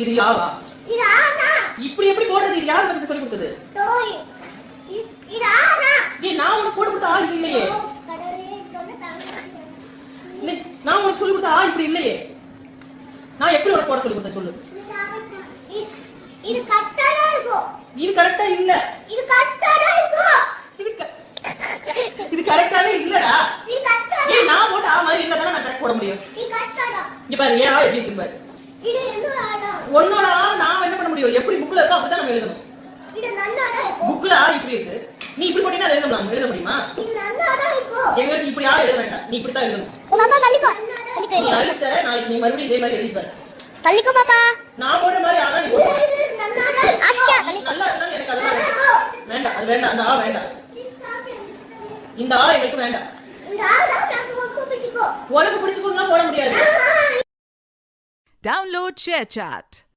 இது யாவா? இது ஆனா. இப்படி எப்படி போடுறது? இது யார் உங்களுக்கு சொல்லி கொடுத்தது? தோய். இது ஆனா. நான் உனக்கு போட்டு கொடுத்த ஆள் இல்லையே. கடரே சொன்னதாங்க. நான் உனக்கு சொல்லி கொடுத்த ஆள் இப்படி இல்லையே. நான் எப்படி உனக்கு போட சொல்லி கொடுத்த சொல்லு. இது கரெக்ட்டா இருக்கும். இது கரெக்ட்டா இல்ல. இது கரெக்ட்டா இருக்கும். இது கரெக்ட்டாவே இல்லடா. இது கரெக்ட்டா. நான் போட்ட ஆ மாதிரி இல்லனா நான் கரெக்ட் போட முடியும். இது கரெக்ட்டா. இங்க பாரு ஏன் எப்படி இருக்கு பாரு. இது என்னோட ஆளா. உன்னோட நான் என்ன பண்ண முடியும்? எப்படி புக்ல இருக்கோ அப்படிதான் நம்ம எழுதணும். இது நன்னாடா இருக்கும். புக்ல இப்படி இருக்கு. நீ இப்படி போட்டீனா எழுத முடியுமா? இது நன்னாடா இருக்கும். எங்களுக்கு இப்படி எழுத வேண்டாம். நீ இப்படி தான் எழுதணும். உங்க அம்மா தள்ளிக்கோ. நாளைக்கு நீ மறுபடியும் இதே மாதிரி எழுதி பாரு. தள்ளிக்கோ பாப்பா. நான் போட்ட மாதிரி ஆனா நீ நன்னாடா. ஆஸ்கா நல்லா இருந்தா எனக்கு அதெல்லாம் வேண்டாம். அது வேண்டாம். அந்த ஆ வேண்டாம். இந்த ஆ எனக்கு வேண்டாம். இந்த ஆளா நான் கூப்பிட்டுக்கோ. உனக்கு பிடிச்சுக்கோன்னா போட முடியாது. Download ShareChat.